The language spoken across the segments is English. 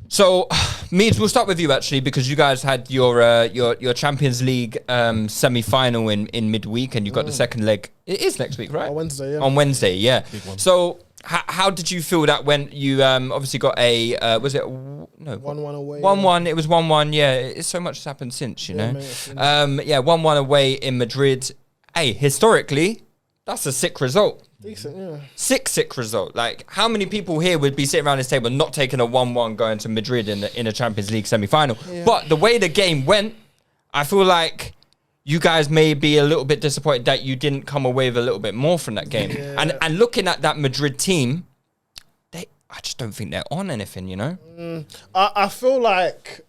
So, Meads, we'll start with you actually because you guys had your Champions League semi-final in midweek, and you got the second leg. It is next week, right? On Wednesday, yeah. On Wednesday, yeah. So, how did you feel that when you obviously got a was it no 1-1 away? 1-1. It was 1-1. Yeah, it's so much has happened since, you know. Mate, 1-1 away in Madrid. Hey, historically, that's a sick result. Decent, yeah. Sick result. Like, how many people here would be sitting around this table not taking a 1-1 going to Madrid in a Champions League semi-final? Yeah. But the way the game went, I feel like you guys may be a little bit disappointed that you didn't come away with a little bit more from that game. Yeah. And looking at that Madrid team, I just don't think they're on anything, you know? I feel like,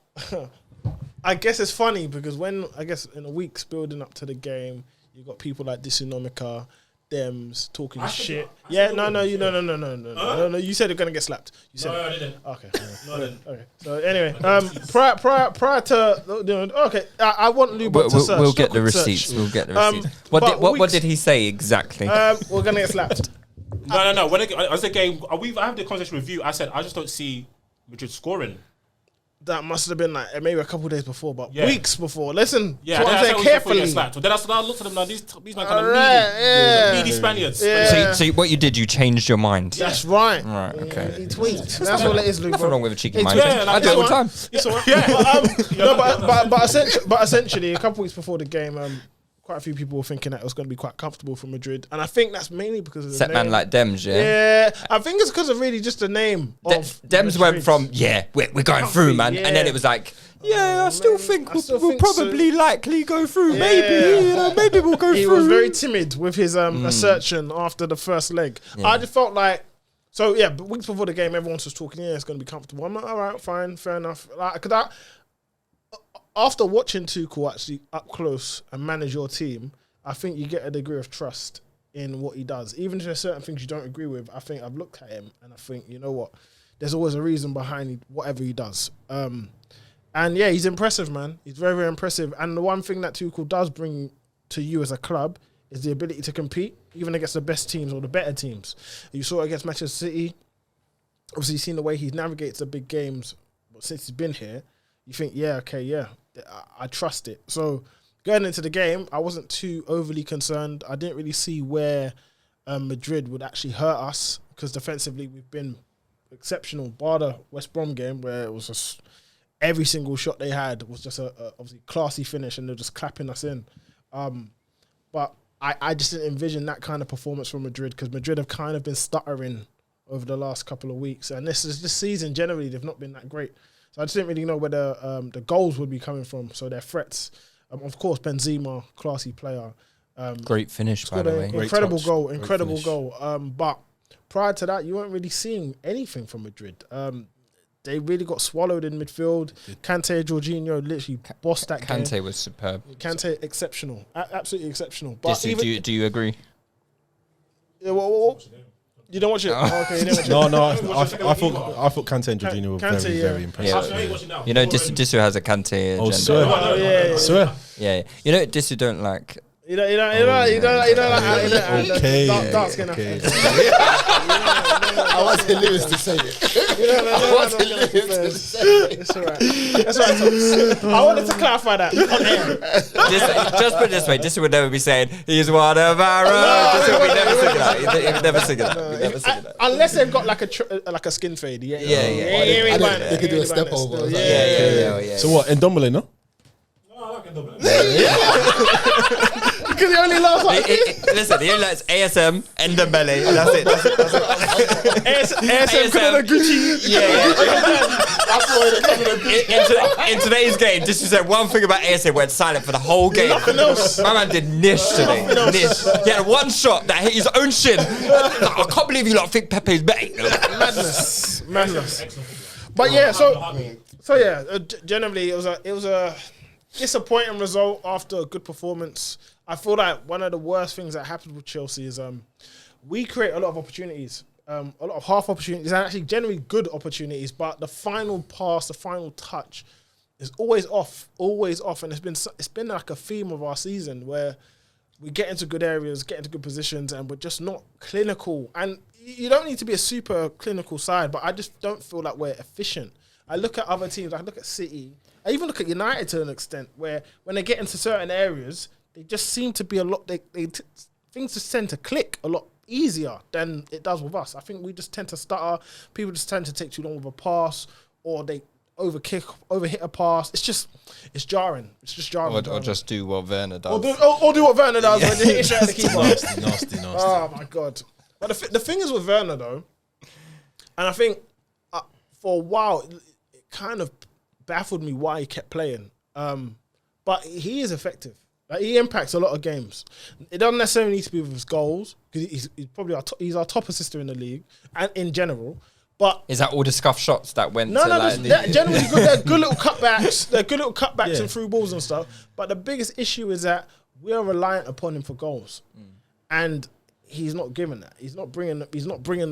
I guess it's funny because when, I guess in the weeks building up to the game, you got people like Disunomica, Dems talking shit. No. You said they're gonna get slapped. You said I didn't. Okay. No, I didn't. Okay. So anyway, prior to okay, I want Lubo to search. We'll get the receipts. We'll get the receipts. What did he say exactly? We're gonna get slapped. No. When I was the game, I have the conversation with you. I said I just don't see Madrid scoring. That must have been like maybe a couple of days before, but weeks before. Listen, yeah, I'm saying carefully. Then I looked at them now. These men kind of needy Spaniards. Yeah. So what you did, you changed your mind. That's right. Right. Okay. He tweets. That's all it is, Luke. Nothing wrong with a cheeky mind. Yeah, I do it all the time. It's all right. But essentially, a couple of weeks before the game, quite a few people were thinking that it was going to be quite comfortable for Madrid, and I think that's mainly because of the set name. Man like Dems, yeah. Yeah, I think it's because of really just the name. Dems Madrid. Went from we're going through, man, and then it was like, I still think we'll probably likely go through. Yeah. Maybe we'll go through. He was very timid with his assertion after the first leg. Yeah. I just felt like. So but weeks before the game, everyone was talking. Yeah, it's going to be comfortable. I'm like, all right, fine, fair enough. Like, after watching Tuchel actually up close and manage your team, I think you get a degree of trust in what he does. Even if there's certain things you don't agree with, I think I've looked at him and I think, you know what, there's always a reason behind whatever he does. And he's impressive, man. He's very, very impressive. And the one thing that Tuchel does bring to you as a club is the ability to compete, even against the best teams or the better teams. You saw it against Manchester City. Obviously, you've seen the way he navigates the big games since he's been here. You think, I trust it. So going into the game, I wasn't too overly concerned. I didn't really see where Madrid would actually hurt us because defensively we've been exceptional. Bar the West Brom game where it was just every single shot they had was just a obviously classy finish and they're just clapping us in. But I just didn't envision that kind of performance from Madrid because Madrid have kind of been stuttering over the last couple of weeks. And this season, generally, they've not been that great. So I just didn't really know where the goals would be coming from. So their threats, of course, Benzema, classy player. Great finish, by the way. Incredible goal. But prior to that, you weren't really seeing anything from Madrid. They really got swallowed in midfield. Kante, Jorginho literally bossed that game. Kante was superb. Kante, exceptional. Absolutely exceptional. But do you agree? Yeah, you don't watch it? Oh, okay, you don't watch it. No, I thought Kante and Jorginho were very impressive. Yeah. You know, Disu has a Kante agenda. Oh, swear. Yeah. You know, Disu don't like. You don't like dark skin. Okay. I wanted Lewis to say it. It's alright. I wanted to clarify that on air. Just put it this way: Disu would never be saying he's one of our own. He would never sing that. Unless they've got like a skin fade. Yeah. They could do a step over. Yeah. So what? Ndombele, no? No, I like Ndombele. Because he only laughs like listen, he only likes ASM and the belly. That's it. ASM could have Gucci. In today's game, just to say one thing about ASM went silent for the whole game. Nothing else. My man did nish today. Nish. He had one shot that hit his own shin. I can't believe you lot think Pepe's better. Madness. But generally it was a disappointing result after a good performance. I feel like one of the worst things that happened with Chelsea is we create a lot of opportunities, a lot of half opportunities, and actually generally good opportunities, but the final pass, the final touch is always off, and it's been like a theme of our season where we get into good areas, get into good positions, and we're just not clinical. And you don't need to be a super clinical side, but I just don't feel like we're efficient. I look at other teams. I look at City. I even look at United to an extent, where when they get into certain areas, they just seem to be a lot. Things just tend to click a lot easier than it does with us. I think we just tend to stutter. People just tend to take too long with a pass, or they overhit a pass. It's jarring. It's just jarring. Or just do what Werner does. Or do what Werner does when they hit straight at the keeper. Nasty. Oh my God. But the thing is with Werner though, and I think for a while it kind of baffled me why he kept playing. But he is effective. Like, he impacts a lot of games. It doesn't necessarily need to be with his goals, because he's probably our top assister in the league and in general. But is that all the scuff shots that went? Generally good. They're good little cutbacks. They're good little cutbacks and through balls and stuff. But the biggest issue is that we are reliant upon him for goals, and he's not giving that. He's not bringing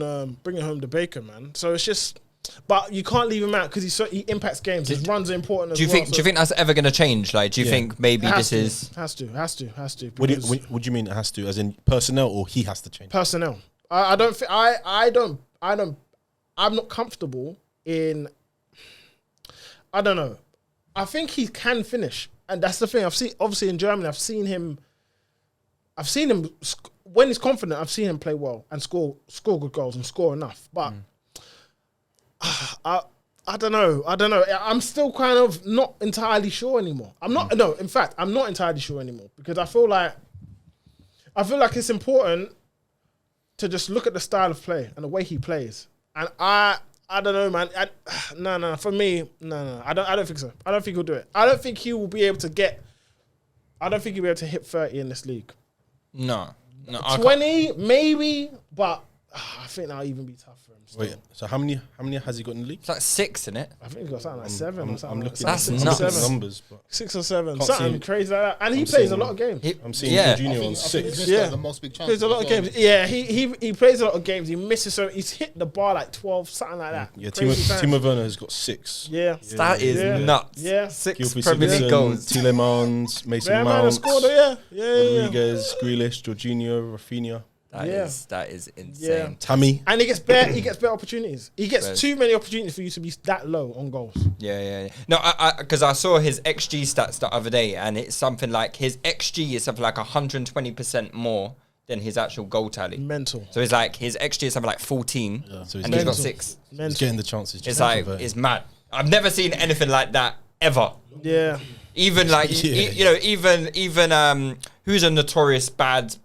home the bacon, man. So it's just. But you can't leave him out because he impacts games. His runs are important as well. Do you think that's ever going to change? Like, do you think maybe this is has to? What do you mean it has to? As in personnel, or he has to change? Personnel. I'm not comfortable in. I don't know. I think he can finish, and that's the thing. Obviously in Germany, I've seen him when he's confident. I've seen him play well and score good goals and score enough, but. I don't know. I'm still kind of not entirely sure anymore. In fact, I'm not entirely sure anymore, because I feel like it's important to just look at the style of play and the way he plays. And I don't know, man. No. For me, no. I don't think so. I don't think he'll do it. I don't think he will be able to hit 30 in this league. No. 20 maybe, but I think that'll even be tough for him. Still. Wait, so how many has he got in the league? It's like 6, isn't it? I think he's got something like 7 or something. I'm looking That's at nuts. numbers, but 6 or 7, Can't something see- crazy like that. And he I'm plays a seeing- lot of games. I'm seeing Yeah. Jorginho on I think 6. he's Yeah. the most big chance. Plays a lot of games. Yeah, he plays a lot of games. He misses, so he's hit the bar like 12, something like that. Yeah, Crazy times. Timo Werner has got 6. Yeah. That is Yeah. nuts. Yeah. 6 Gylfi Premier League Sigurdsson, goals. Tielemans, Mason Yeah, man, Mount, scored it, yeah. Rodriguez, Grealish, Jorginho, Rafinha, That is insane. Tammy. And he gets better opportunities. He gets Right. too many opportunities for you to be that low on goals. Yeah. No, because I saw his XG stats the other day, and it's something like his XG is something like 120% more than his actual goal tally. Mental. So it's like his XG is something like 14, So and he's got mental. 6. He's getting the chances. It's like it's mad. I've never seen anything like that ever. Yeah. Even like Yeah. even who's a notorious bad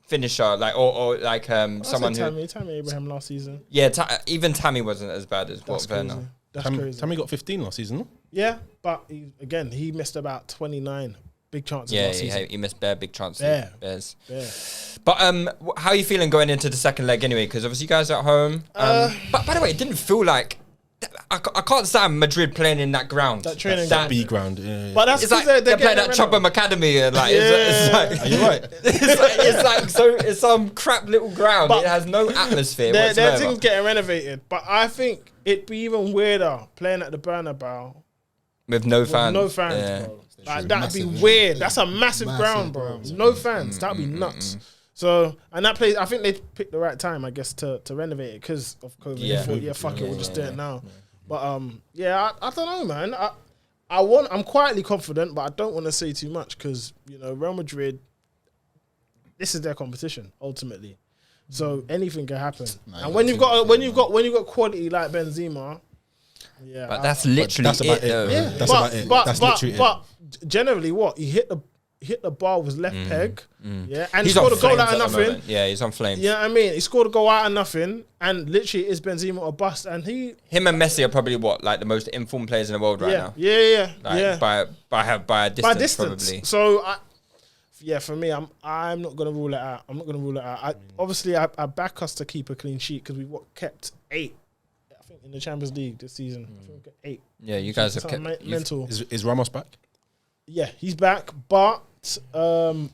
finisher, like or like someone who Tammy Abraham last season. even Tammy wasn't as bad as That's what Werner. crazy. That's crazy. Tammy got 15 last season, no? Yeah, but he missed about 29 big chances Yeah, last season. he missed bare big chances. Bare. Bears. Yeah. But how are you feeling going into the second leg anyway? Because obviously you guys are at home. But by the way, it didn't feel like I can't stand Madrid playing in that ground. That training ground. B ground. Yeah. But that's It's like because they're playing at Chobham Academy and like it's like Are you right? it's some crap little ground. But it has no atmosphere their whatsoever. thing's getting renovated. But I think it'd be even weirder playing at the Bernabeu with no with fans. no fans, Yeah. bro. Like, True. that'd be Massive, weird. yeah. That's a massive ground, bro. ground. No fans. That'd be nuts. So, and that place, I think they picked the right time, I guess, to renovate it because of COVID. Yeah. They thought, fuck it, we'll just do it now. But I don't know, man. I'm quietly confident, but I don't want to say too much because Real Madrid, this is their competition ultimately. So anything can happen. Nah, And when you've got quality like Benzema, yeah. But that's literally that's about it. it, though. yeah. Yeah, That's about it. That's literally it. But generally, what he hit the bar with his left peg, yeah, and he He's on scored a goal flames out at of the nothing. moment. Yeah, he's on flames. You know what I mean? He scored a goal out of nothing, and literally is Benzema or bust. And he, Him and Messi are probably like the most informed players in the world right now. yeah, Like, by a distance, by distance. probably. So for me, I'm not gonna rule it out. Obviously, I back us to keep a clean sheet because we've kept 8. I think in the Champions League this season. I think we got 8. Yeah, you guys have Something kept mental. Is Ramos back? Yeah, he's back, but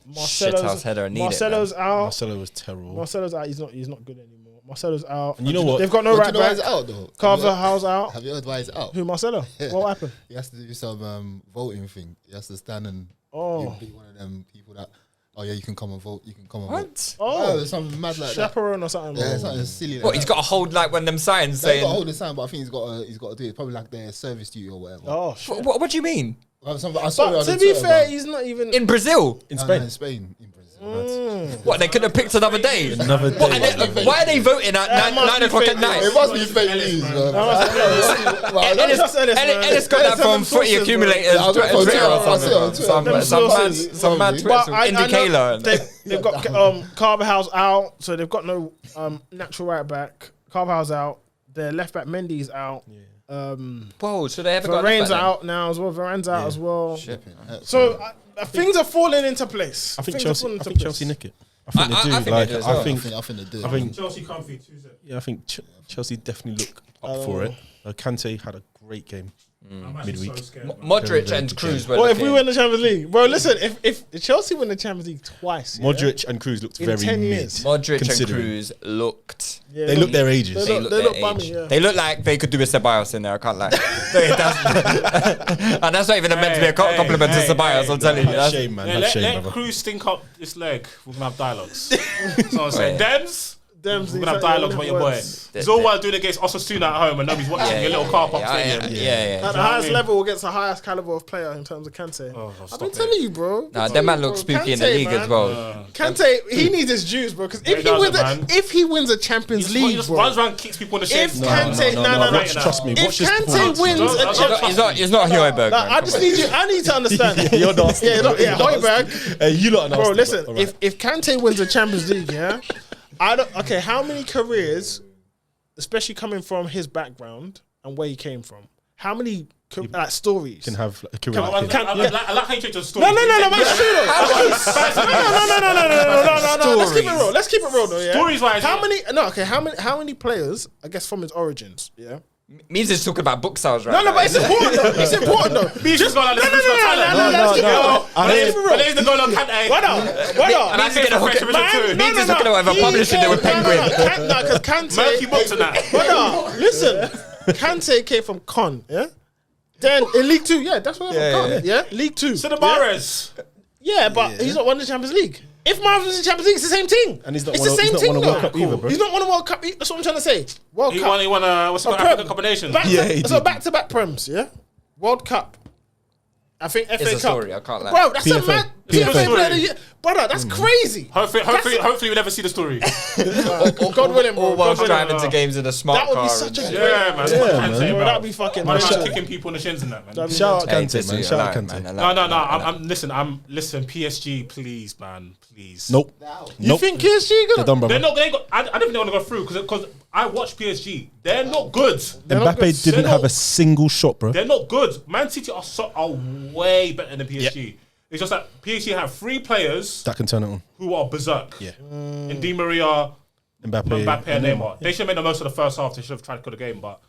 Marcelo's header. I need Marcelo's out. Marcelo was terrible. Marcelo's out. He's not good anymore. Marcelo's out. And you know what? They've got no But right you know why back. he's out though? Carvajal's out. Have you heard why he's out? Who, Marcelo? What happened? He has to do some voting thing. He has to stand and Oh. be one of them people that oh yeah, you can come and vote. You can come and vote. What? Oh, There's something mad like that. chaperone or something. Yeah, something silly. Like What? He's got to hold like one of them signs He's saying. got to hold the sign, but I think he's got to do it. Probably like their service duty or whatever. Oh, shit. What do you mean? I saw it But on to the be Twitter, fair, man. he's not even. In Brazil? In No, Spain. in Spain. In Brazil. What? They could have picked another day. Another What, day. and why are they voting at must 9 be o'clock fake at night? It must be fake news, man. Ellis got that from Footy Accumulators Yeah, I got it from Twitter or Twitter. I see it on something. Twitter. Some mad But Twitter. Indicator. They've got Carvajal's out, so they've got no natural right back. Carvajal's out. Their left back Mendy's out. Whoa, so they ever got Varane's left back out now as well. Varane's out as well. Shit. So things are falling into place. I think Things are Chelsea. falling I into think place. Chelsea nick it. I think I they do. think they Like do as well. I think. I think they do. I think. Chelsea comfy Tuesday. Yeah, I think Chelsea definitely look up for it. Kante had a great game. I'm actually Midweek. so scared. Man. Modric Very and good Cruz game. were Well, if we looking- win the Champions League, bro, listen, if Chelsea win the Champions League twice, yeah, Modric and Cruz looked In very 10 mid. years. Modric and considering. Cruz looked. yeah, They look their ages. They look their bummy, age. yeah. They look like they could do a Ceballos in there. I can't lie. And that's not even meant to be a compliment to Ceballos. I'm telling you. That's That's, shame, man. Yeah, That's shame, let brother. Cruz stink up this leg. We're gonna have dialogues. That's what I'm saying. Dems. We're gonna have dialogues about your boy. It's all while doing it against Osasuna at home and nobody's watching your little car park stadium. At the highest level against the highest caliber of player in terms of Kante. I've been telling you, bro. Nah, that man looks spooky in the league as well. Kante, he needs his juice, bro. Because if he wins a Champions He League, just bro. runs around, kicks people in the If shins. Kante, no. Trust me. If Watch this Kante performance. wins a Champions He's not Højbjerg. I just need you. I need to understand. You're nasty. Yeah, Højbjerg. You lot are nasty. Bro, listen. All right. If Kante wins the Champions League, yeah, I don't. Okay, how many careers, especially coming from his background and where he came from, how many stories can have a career. I like him. like how you change your story. No, but it's true though. No. Let's keep it real though. Yeah. Stories wise, How many? No, okay. How many players? I guess from his origins. Yeah. Means it's talking about book sales right No, now. but it's important though. It's important though. Just go like this. Let's keep it real. Let's keep it real. But there's the goal on Kante. What up? And he's gonna hook it. Man, Means he's hooking it with a publishing deal with Penguin. No, because Kante. Murky books and that. Brother, listen. Kante came from Con, yeah? Then in League 2, yeah, that's what I'm Con, yeah? League 2. Cinebares. Yeah, but he's not won the Champions League. If Marvin's in the Champions League, it's the same thing. And he's not it's won the same a thing, World though. Cup either, bro. He's not won a World Cup. That's what I'm trying to say. World He Cup. won what's it called? Prem. African combination. So back-to-back Prems, yeah? World Cup. I think FA It's a Cup. story. I can't lie. Bro, that's a PFA. mad PFA. PFA player of the year. Brother, that's crazy. Hopefully we never see the story. God willing, bro. All whilst God willing. driving to games in a smart That would car. be such a and- great... Yeah, man. Bro, that'd be fucking Man, mental. kicking people in the shins and that, man. Shout out Hey, Kante, man. Shout out Kante. No. Listen. PSG, please, man, please. Nope. You Nope. think PSG They're gonna... done, They're brother. not. They ain't got, I don't think they're gonna go through because I watched PSG. They're not good. not good. Mbappe didn't They're have not- a single shot, bro. They're not good. Man City are way better than PSG. It's just that PSG have 3 players That can turn it on. who are berserk. Yeah. In Di Maria, Mbappe, and Neymar. They should have made the most of the first half. They should have tried to kill the game, but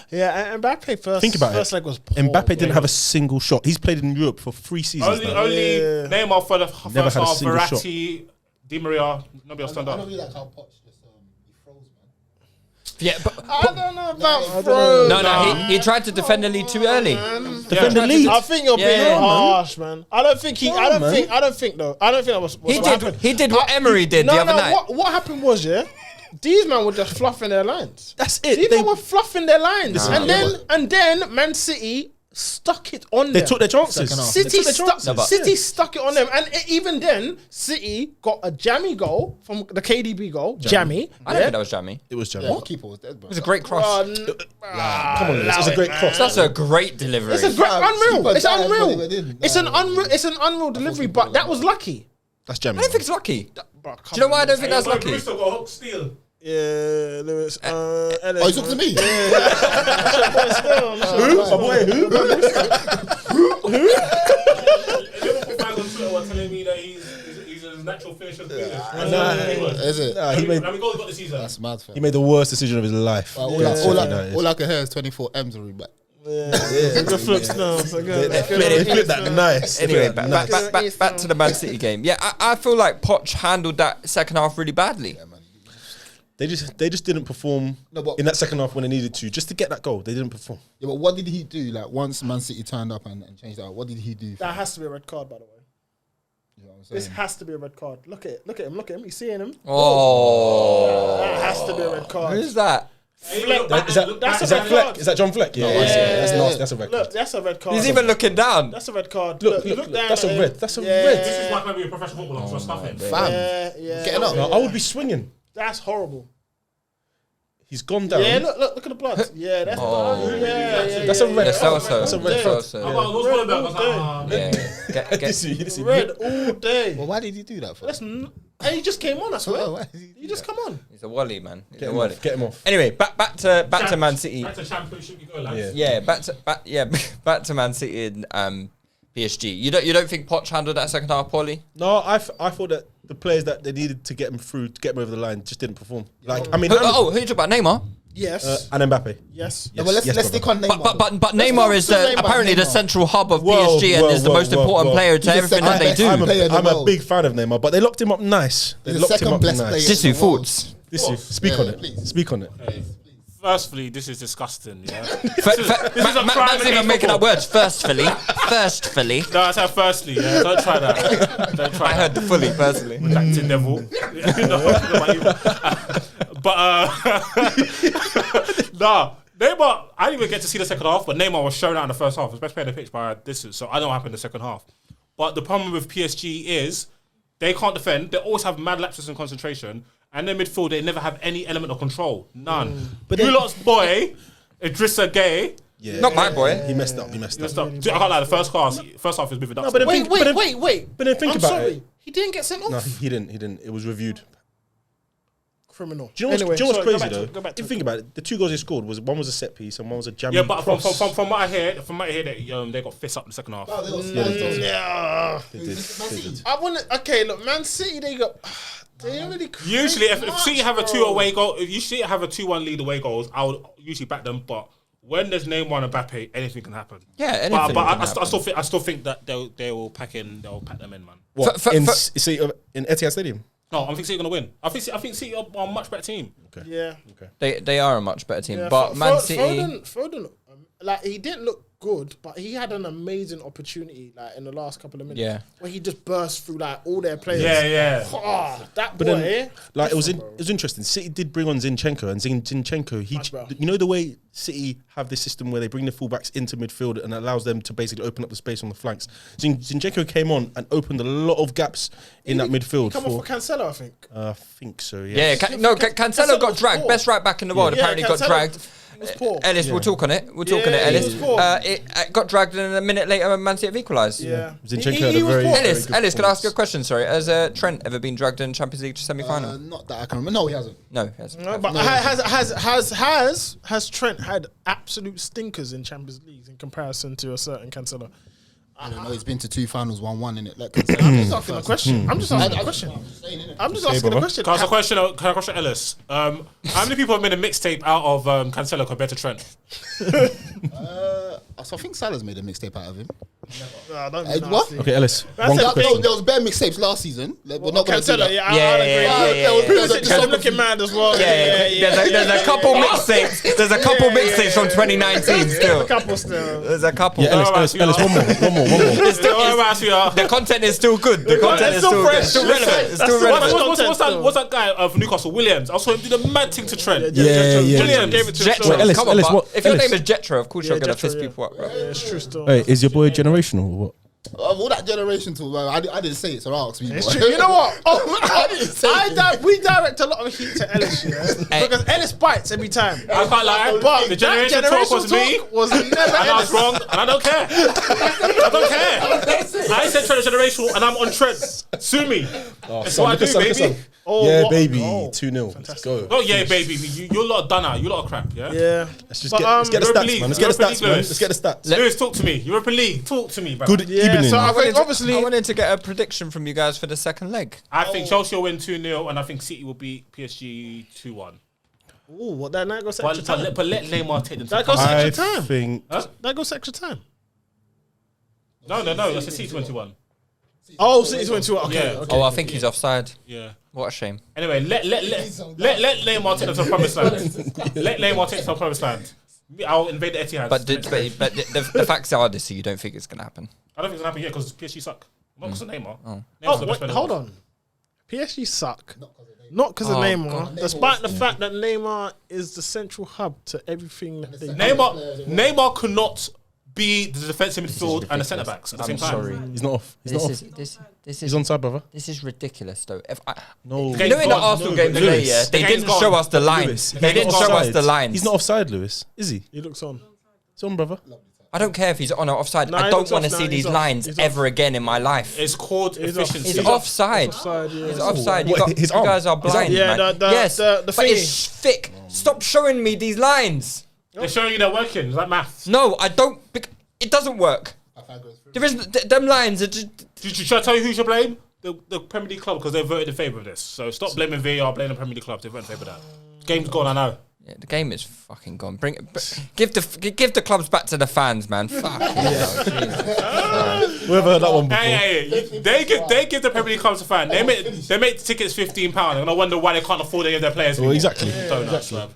Yeah, and Mbappe first. Think about first it. leg was poor. Mbappe didn't have a single shot. He's played in Europe for 3 seasons only now. Neymar for the Never first had a half. single Verratti, Di Maria, nobody else stand I up. don't really like how Poch just he froze, man. Yeah, but I don't know about Fro. no, he tried to defend the lead too early. Defend the lead. I think you're being Yeah, harsh, man. I don't think that was. He did what Emery did the other night. What happened was, yeah, these men were just fluffing their lines. That's it. These They, men were fluffing their lines, Nah. and then Man City stuck it on they them. took their chances. Second half. City They took their chances. City stuck it on them, and even then, City got a jammy goal from the KDB goal. Jammy. I don't think that was jammy. It was Jamie. Yeah, the keeper was dead, bro. It was a great cross. Come on, this is a great cross. That's a great delivery. It's a great unreal. Keeper It's died unreal. before they went in. It's an unreal delivery, but that was lucky. That's Jamie. I don't think it's lucky. Do you know why I don't think that's lucky? Russo got hook steal. Yeah, Lewis. Oh, he's up to me. Who? My boy, who? Liverpool fans on Twitter were telling me that he's a natural finisher. Is it? He made, How many goals he got this season? That's mad, fam. he made the worst decision of his life. All against Sheffield United. I can hear is 24 M's are back. Good flips now. So good. They flipped that nice. Anyway, They flipped that nice. back to the Man City game. Yeah, I feel like Poch handled that second half really badly. They just didn't perform No, but- in that second half when they needed to. Just to get that goal, they didn't perform. Yeah, but what did he do? Like once Man City turned up and changed that, what did he do? That has to be a red card, by the way. You know what I'm This saying? has to be a red card. Look at him. You seeing him? Oh. That has to be a red card. Who's that? That's a red Fleck? card. Is that John Fleck? Yeah, that's nasty. That's a red card. Look, that's a red card. He's even looking down. That's a red card. Look, down that's at a him. red. That's a Yeah. red. This is why maybe a professional footballer for stuffing. Fam, Yeah. getting up. No, I would be swinging. That's horrible. He's gone down. Yeah, look at the blood. Yeah, that's That's a red. That's also. That's a red card. red all day. Well, why did he do that for? And he just came on, I swear. Why did he do He just come on. He's a wally, man. He's Get a him wally. off. Get him off. Anyway, back to Man City. Back to championship you go, lads. Yeah, back to Man City and PSG. You don't think Poch handled that second half poorly? No, I thought that the players that they needed to get him through, to get him over the line, just didn't perform. Like, I mean, Who you talking about? Neymar? Yes. and Mbappe. Yes. No, but let's yes, stick on Neymar. But Neymar is apparently the central hub of PSG and is the most important player to He's the everything that they second do. best player in the I'm a world. big fan of Neymar, but they locked him up nice. They He's the locked him second up best nice. player. Sisu, thoughts? Speak on it. please. Speak on it. Firstly, this is disgusting. Yeah. Man's even making up words. Firstly. No, I said firstly. Yeah, don't try that. Don't try. I heard the fully, personally. Acting devil. Nah, Neymar. I didn't even get to see the second half, but Neymar was shown out in the first half. He was best player on the pitch by a distance, so I don't know what happened in the second half. But the problem with PSG is they can't defend. They always have mad lapses in concentration, and in midfield they never have any element of control. None. But you lot's boy, Idrissa Gueye. Yeah. Not my boy. He messed up. He messed up. I can't lie. The first half is moving up. No, but Wait. But then think I'm about sorry. it. He didn't get sent off. No, he didn't. It was reviewed. Criminal. Do you know what's Sorry, crazy go though? back If to you think about it, the two goals he scored was one was a set piece and one was a jamming Yeah, but cross. from what I hear, that they got fists up in the second half. Yeah. They did. I want to. Okay, look, Man City. They didn't really. Usually, if City have a 2 away goal, if you City have a 2-1 lead away goals, I would usually back them. But when there's Neymar and Mbappe, anything can happen. Yeah, anything. But can I happen. still think that they will pack them in, man. What For- in for- in Etihad Stadium? No, I think City are gonna win. I think City are a much better team. Okay. Yeah. Okay. They are a much better team, Yeah, but Man City. Foden, like he didn't look good, but he had an amazing opportunity, like in the last couple of minutes, Yeah. where he just burst through like all their players. Yeah. Oh, that But boy. then, like it was different, interesting. City did bring on Zinchenko, and Zinchenko, Much better. you know the way City have this system where they bring the fullbacks into midfield and allows them to basically open up the space on the flanks. Zinchenko came on and opened a lot of gaps in that midfield. Come off for Cancelo, I think. I think so. Yeah, Yes. Cancelo got was dragged. poor. Best right back in the world. Yeah, Apparently got Cancelo dragged. was poor. Ellis, we'll talk on it. We'll talk on it, Yeah, he Ellis. was poor. It got dragged, and a minute later, Man City have equalised. Yeah. Zinchenko He had a was very, poor. very Ellis, good Ellis, can I ask you a performance. question? Sorry, has Trent ever been dragged in Champions League semi-final? Not that I can remember. No, he hasn't. No, he hasn't. No, but has Trent had absolute stinkers in Champions League in comparison to a certain Cancelo? I don't know. He's been to 2 finals, 1-1 in it. Like, I'm just asking a question. I'm just asking a question. I'm just asking a question. Can I ask a question, Ellis? How many people have made a mixtape out of Cancelo compared to Trent? So I think Salah's made a mixtape out of him. No, don't be What? nasty. Okay, Ellis. That's One it. quick There question. was bare mixtapes last season. Like, we're not going to do Cancelo, that. yeah, Yeah, I'll agree. yeah, There was Pulisic just is looking mad as well. There's a couple mixtapes. There's a couple mixtapes from 2019 There's still. a couple still. There's a couple. Yeah, Ellis, one more. The content is still good. The content is still still fresh. good. Still relevant. It's That's still the one- relevant. What's that guy from Newcastle, Williams? I saw him do the mad thing to Trent. Yeah. Williams Gave it to Jetro. him. Ellis, Come on, Ellis, but what- if your Ellis. name is Jetro, of course you're Yeah, gonna Jetro, fist yeah. people up, bro. Yeah, it's true still. Hey, is your boy generational or what? All that generation talk, bro, I didn't say it, so I'll ask me. It's true. You know what? I didn't say it. We direct a lot of heat to Ellis, yeah, because Ellis bites every time. I can't lie. But The that generation talk was me. was never And I Ellis. was wrong, and I don't care. I don't care. I said Trent is generational, and I'm on Trent. Sue me. That's what I do, baby. Oh, Yeah, what- baby. oh. 2-0. Let's go. Oh yeah, baby. You lot are done now. You lot are crap. Yeah. Yeah. Let's just But, let's get the Europa stats, League. man. Let's get the Europa stats, League, man. Lewis. Let's get the stats. Lewis, talk to me. European League. Talk to me, bro. Good Yeah, evening. so I think I obviously wanted to get a prediction from you guys for the second leg. I think Chelsea will win 2-0, and I think City will beat PSG 2-1. ooh, what that night goes extra time. But let Neymar take them to That the goes cup. I extra time. think That goes extra time. No. That's a C21. Oh, City's went to okay. Yeah. Okay. Oh, I think he's offside. Yeah. What a shame. Anyway, let Neymar take them to the promised land. Let Neymar take them to the promised land. I'll invade the Etihad. But the facts are this, so you don't think it's gonna happen. I don't think it's gonna happen yet because PSG suck. Not because of Neymar. Neymar's Oh, the best wait, player in the hold world. on. PSG suck. Not because of Neymar. God. Despite the fact that Neymar is the central hub to everything that they do. Neymar could not be the defensive midfield and the centre backs at the same time. Sorry. He's not off. He's not off. This He's is onside, brother. this is ridiculous though. No. You know in the Arsenal game today, Lewis. yeah, they The game's didn't gone. show us the lines. Lewis, They he's didn't not show us offside. the lines. He's not offside, Lewis. Is he? He looks on. It's on, brother. I don't care if he's on or offside. No, I he don't looks want to off. see No, these he's off. lines He's ever again in my life. It's called He's off. efficiency. He's offside. Offside, yeah. He's offside. You, What, got, his you arm? guys are His arm? blind, Yeah, man. the Yes, the but thingy. it's thick. Stop showing me these lines. They're showing you they're working. It's like maths. No, I don't. It doesn't work. There is them lines are just. Should I tell you who you should blame? The Premier League club, because they voted in favour of this. So stop blaming VAR, blame the Premier League clubs. They voted in favour of that. Game's gone, I know. Yeah, the game is fucking gone. Bring it. Give the clubs back to the fans, man. Fuck. Whoever heard that one before? Hey, they give the Premier League clubs a fan. They make the tickets £15. And I wonder why they can't afford any of their players. Well, anymore. exactly. Donuts, man.